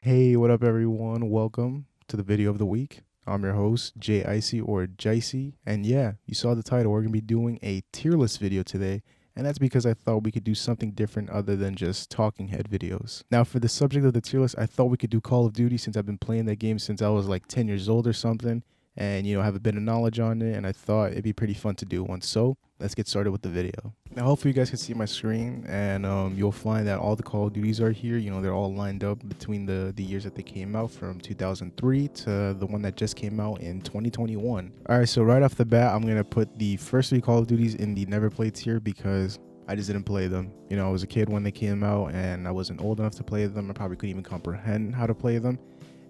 Hey, what up, everyone? Welcome to the video of the week. I'm your host, Jay Icy or Jicey. And yeah, you saw the title. We're going to be doing a tier list video today. And that's because I thought we could do something different other than just talking head videos. Now, for the subject of the tier list, I thought we could do Call of Duty since I've been playing that game since I was like 10 years old or something. And, have a bit of knowledge on it. And I thought it'd be pretty fun to do one. So let's get started with the video. Now, hopefully you guys can see my screen, and you'll find that all the Call of Duties are here. They're all lined up between the years that they came out, from 2003 to the one that just came out in 2021. All right, so right off the bat, I'm going to put the first three Call of Duties in the never played tier because I just didn't play them. I was a kid when they came out, and I wasn't old enough to play them. I probably couldn't even comprehend how to play them.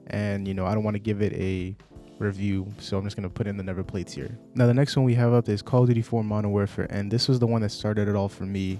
And, I don't want to give it a review, so I'm just going to put in the never played tier. Now, the next one we have up is Call of Duty 4 Modern Warfare, and this was the one that started it all for me,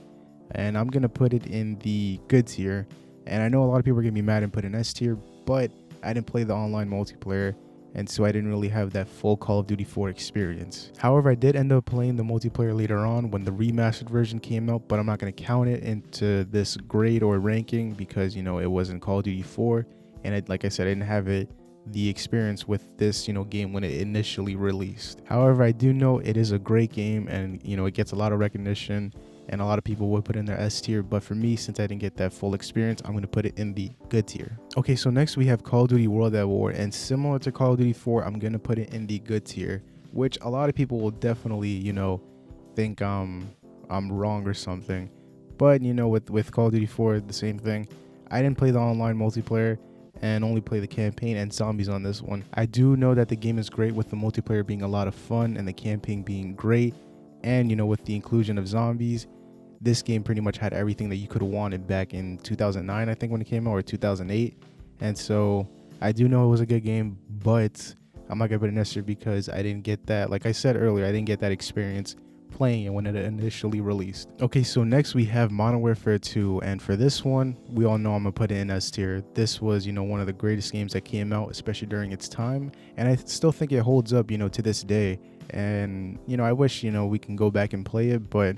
and I'm going to put it in the good tier. And I know a lot of people are going to be mad and put in S tier, but I didn't play the online multiplayer, and so I didn't really have that full Call of Duty 4 experience. However, I did end up playing the multiplayer later on when the remastered version came out, but I'm not going to count it into this grade or ranking because, it wasn't Call of Duty 4, and like I said, I didn't have the experience with this game when it initially released. However, I do know it is a great game, and it gets a lot of recognition, and a lot of people would put in their S tier, but for me, since I didn't get that full experience, I'm going to put it in the good tier. Okay, so next we have Call of Duty World at War, and similar to Call of Duty 4, I'm going to put it in the good tier, which a lot of people will definitely think I'm wrong or something. But with Call of Duty 4, the same thing. I didn't play the online multiplayer and only play the campaign and zombies on this one. I do know that the game is great, with the multiplayer being a lot of fun and the campaign being great, and with the inclusion of zombies, this game pretty much had everything that you could have wanted back in 2009, I think, when it came out, or 2008. And so I do know it was a good game, but I'm not gonna put it necessary because I didn't get that, like I said earlier, I didn't get that experience playing it when it initially released. Okay, so next we have Modern Warfare 2, and for this one, we all know I'm gonna put it in S tier. This was one of the greatest games that came out, especially during its time, and I still think it holds up to this day. And I wish we can go back and play it, but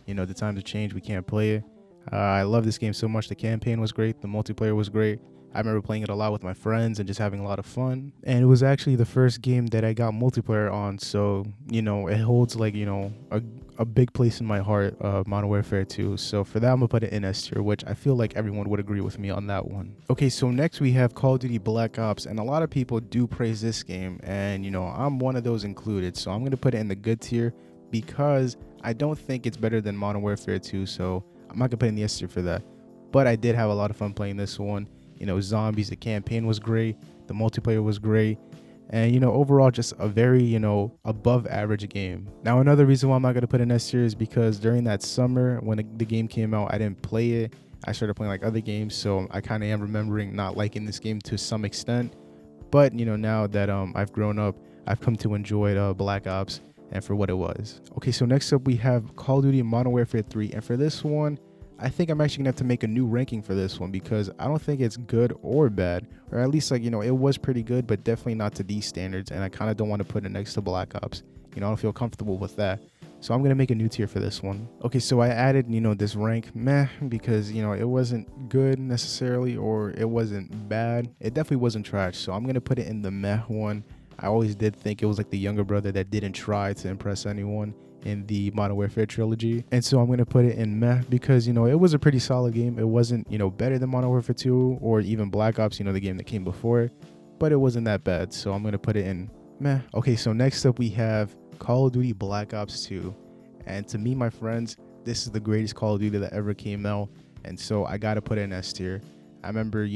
the times have changed, we can't play it. I love this game so much. The campaign was great, the multiplayer was great. I remember playing it a lot with my friends and just having a lot of fun. And it was actually the first game that I got multiplayer on. So, it holds like, a big place in my heart, Modern Warfare 2. So for that, I'm going to put it in S tier, which I feel like everyone would agree with me on that one. Okay, so next we have Call of Duty Black Ops. And a lot of people do praise this game. And, I'm one of those included. So I'm going to put it in the good tier because I don't think it's better than Modern Warfare 2. So I'm not going to put it in the S tier for that. But I did have a lot of fun playing this one. Zombies, the campaign was great, the multiplayer was great, and overall just a very above average game. Now, another reason why I'm not going to put in S tier is because during that summer when the game came out, I didn't play it. I started playing like other games, so I kind of am remembering not liking this game to some extent. But now that I've grown up, I've come to enjoy Black Ops and for what it was. Okay, so next up we have Call of Duty Modern Warfare 3, and for this one, I think I'm actually gonna have to make a new ranking for this one because I don't think it's good or bad, or at least it was pretty good, but definitely not to these standards, and I kind of don't want to put it next to Black Ops. I don't feel comfortable with that, so I'm gonna make a new tier for this one. Okay, so I added this rank meh because it wasn't good necessarily, or it wasn't bad. It definitely wasn't trash, so I'm gonna put it in the meh one. I always did think it was like the younger brother that didn't try to impress anyone in the Modern Warfare trilogy, and so I'm going to put it in meh because it was a pretty solid game. It wasn't better than Modern Warfare 2 or even Black Ops, the game that came before it, but it wasn't that bad, so I'm going to put it in meh. Okay, so next up we have Call of Duty Black Ops 2, and to me, my friends, this is the greatest Call of Duty that ever came out, and so I got to put it in S tier. I remember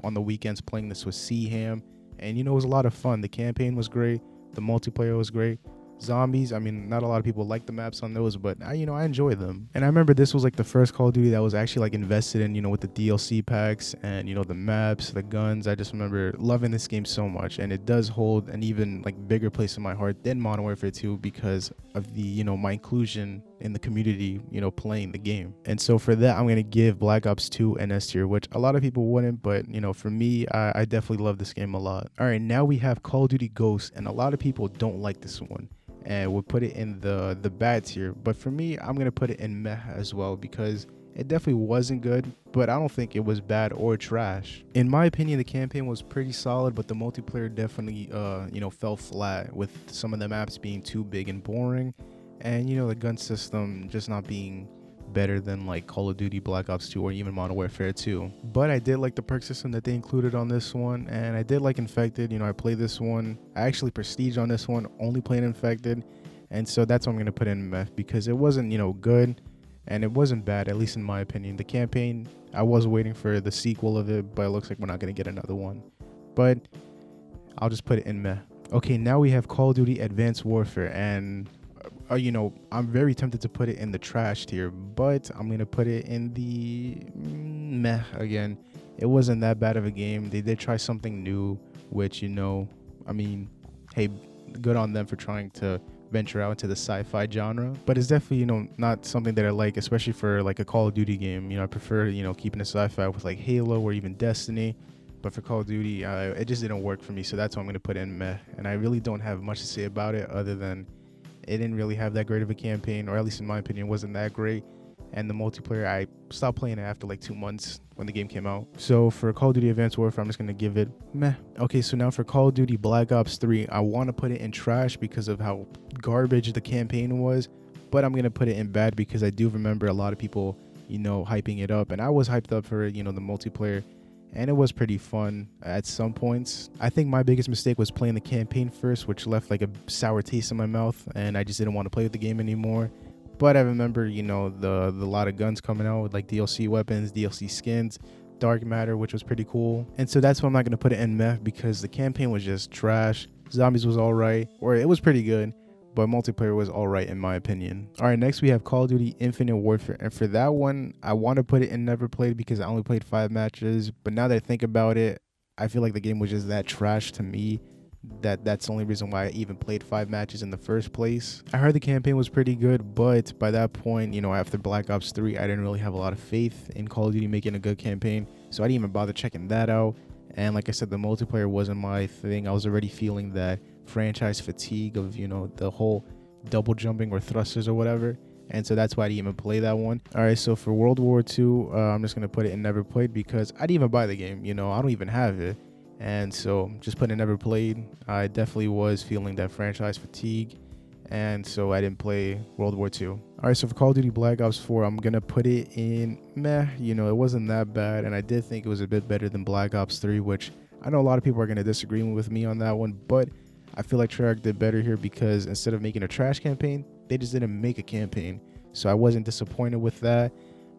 on the weekends playing this with C-Ham, and it was a lot of fun. The campaign was great, the multiplayer was great. Zombies, I mean, not a lot of people like the maps on those, but I enjoy them. And I remember this was like the first Call of Duty that was actually like invested in, with the DLC packs and the maps, the guns. I just remember loving this game so much, and it does hold an even like bigger place in my heart than Modern Warfare 2 because of the my inclusion in the community, playing the game. And so for that, I'm gonna give Black Ops 2 an S tier, which a lot of people wouldn't, but for me, I definitely love this game a lot. All right, now we have Call of Duty Ghosts, and a lot of people don't like this one and would put it in the bad tier, but for me, I'm gonna put it in meh as well because It definitely wasn't good, but I don't think it was bad or trash. In my opinion, the campaign was pretty solid, but the multiplayer definitely, fell flat with some of the maps being too big and boring, and the gun system just not being better than like Call of Duty Black Ops 2 or even Modern Warfare 2. But I did like the perk system that they included on this one, and I did like Infected. I played this one. I actually prestige on this one, only playing Infected, and so that's what I'm gonna put in Meth, because it wasn't good, and it wasn't bad, at least in my opinion. The campaign, I was waiting for the sequel of it, but it looks like we're not gonna get another one. But I'll just put it in Meh. Okay, now we have Call of Duty Advanced Warfare, and I'm very tempted to put it in the trash tier, but I'm gonna put it in the meh again. It wasn't that bad of a game. They did try something new, which hey, good on them for trying to venture out into the sci-fi genre. But it's definitely not something that I like, especially for like a Call of Duty game. I prefer keeping a sci-fi with like Halo or even Destiny. But for Call of Duty, it just didn't work for me, so that's why I'm gonna put in meh. And I really don't have much to say about it other than it didn't really have that great of a campaign, or at least in my opinion, wasn't that great. And the multiplayer, I stopped playing it after like 2 months when the game came out. So for Call of Duty Advanced Warfare, I'm just going to give it meh. Okay, so now for Call of Duty Black Ops 3, I want to put it in trash because of how garbage the campaign was. But I'm going to put it in bad because I do remember a lot of people, hyping it up. And I was hyped up for, the multiplayer. And it was pretty fun at some points. I think my biggest mistake was playing the campaign first, which left like a sour taste in my mouth, and I just didn't want to play with the game anymore. But I remember, the lot of guns coming out with like DLC weapons, DLC skins, dark matter, which was pretty cool. And so that's why I'm not going to put it in meh, because the campaign was just trash. Zombies was all right, or it was pretty good, but multiplayer was all right in my opinion. All right, next we have Call of Duty Infinite Warfare, and for that one, I want to put it in never played because I only played 5 matches. But now that I think about it, I feel like the game was just that trash to me that's the only reason why I even played 5 matches in the first place. I heard the campaign was pretty good, but by that point, after Black Ops 3, I didn't really have a lot of faith in Call of Duty making a good campaign, so I didn't even bother checking that out. And like I said, the multiplayer wasn't my thing. I was already feeling that franchise fatigue of the whole double jumping or thrusters or whatever, and so that's why I didn't even play that one. All right, so for World War II, I'm just gonna put it in never played because I didn't even buy the game. I don't even have it, and so just putting never played. I definitely was feeling that franchise fatigue, and so I didn't play World War II. All right, so for Call of Duty Black Ops 4, I'm gonna put it in meh. It wasn't that bad, and I did think it was a bit better than Black Ops 3, which I know a lot of people are gonna disagree with me on that one, but I feel like Treyarch did better here because instead of making a trash campaign, they just didn't make a campaign. So I wasn't disappointed with that,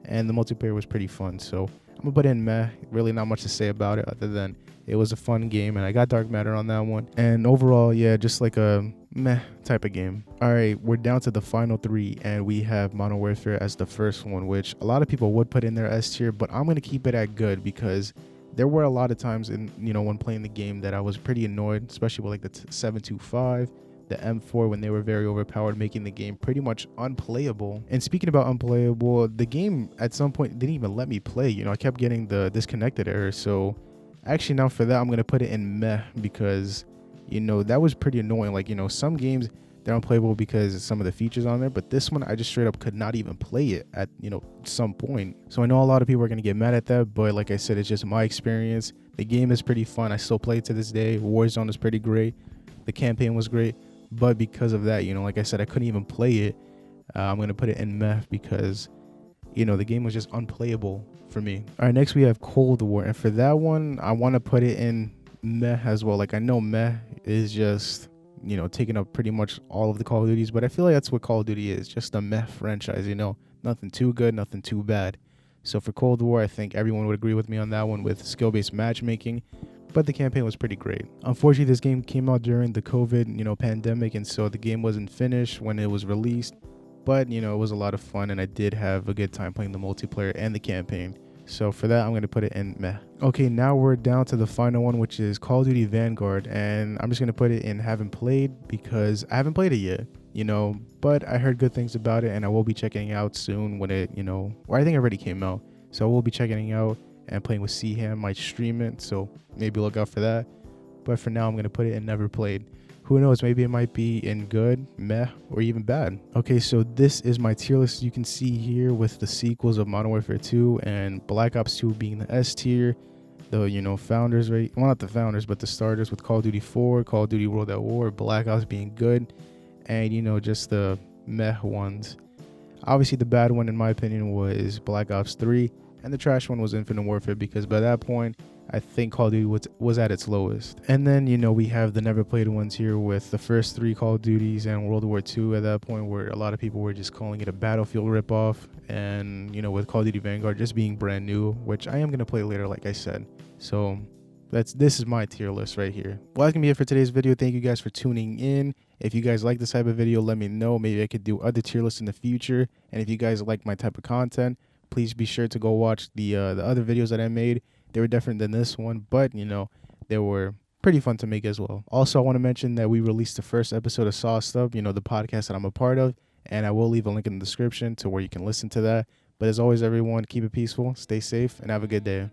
and the multiplayer was pretty fun. So I'm gonna put in meh. Really not much to say about it other than it was a fun game, and I got dark matter on that one. And overall, yeah, just like a meh type of game. All right, we're down to the final 3, and we have Modern Warfare as the first one, which a lot of people would put in their S tier, but I'm gonna keep it at good because there were a lot of times in when playing the game that I was pretty annoyed, especially with like the 725, the M4, when they were very overpowered, making the game pretty much unplayable. And speaking about unplayable, the game at some point didn't even let me play. I kept getting the disconnected error. So actually now for that, I'm gonna put it in meh because that was pretty annoying. Like some games, they're unplayable because of some of the features on there, but this one I just straight up could not even play it at some point. So I know a lot of people are gonna get mad at that, but like I said, it's just my experience. The game is pretty fun. I still play it to this day. Warzone is pretty great. The campaign was great, but because of that, like I said, I couldn't even play it. I'm gonna put it in meh because the game was just unplayable for me. All right, next we have Cold War, and for that one, I want to put it in meh as well. Like I know meh is just taking up pretty much all of the Call of Duties, but I feel like that's what Call of Duty is, just a meh franchise, nothing too good, nothing too bad. So for Cold War, I think everyone would agree with me on that one with skill-based matchmaking, but the campaign was pretty great. Unfortunately, this game came out during the COVID, pandemic, and so the game wasn't finished when it was released, but, it was a lot of fun, and I did have a good time playing the multiplayer and the campaign. So for that, I'm going to put it in meh. Okay, now we're down to the final one, which is Call of Duty Vanguard, and I'm just going to put it in haven't played because I haven't played it yet, but I heard good things about it, and I will be checking it out soon when it, or I think it already came out. So I will be checking it out and playing with Ham, might stream it, so maybe look out for that. But for now, I'm going to put it in never played. Who knows, maybe it might be in good, meh, or even bad. Okay, so this is my tier list you can see here, with the sequels of Modern Warfare 2 and Black Ops 2 being the S tier. The founders, right? Well, not the founders, but the starters, with Call of Duty 4, Call of Duty World at War, Black Ops being good, and just the meh ones. Obviously, the bad one, in my opinion, was Black Ops 3, and the trash one was Infinite Warfare, because by that point, I think Call of Duty was at its lowest. And then, we have the never played ones here, with the first 3 Call of Duties and World War II at that point, where a lot of people were just calling it a Battlefield ripoff. And, with Call of Duty Vanguard just being brand new, which I am going to play later, like I said. So this is my tier list right here. Well, that's going to be it for today's video. Thank you guys for tuning in. If you guys like this type of video, let me know. Maybe I could do other tier lists in the future. And if you guys like my type of content, please be sure to go watch the other videos that I made. They were different than this one, but, they were pretty fun to make as well. Also, I want to mention that we released the first episode of Sauced Up, the podcast that I'm a part of, and I will leave a link in the description to where you can listen to that. But as always, everyone, keep it peaceful, stay safe, and have a good day.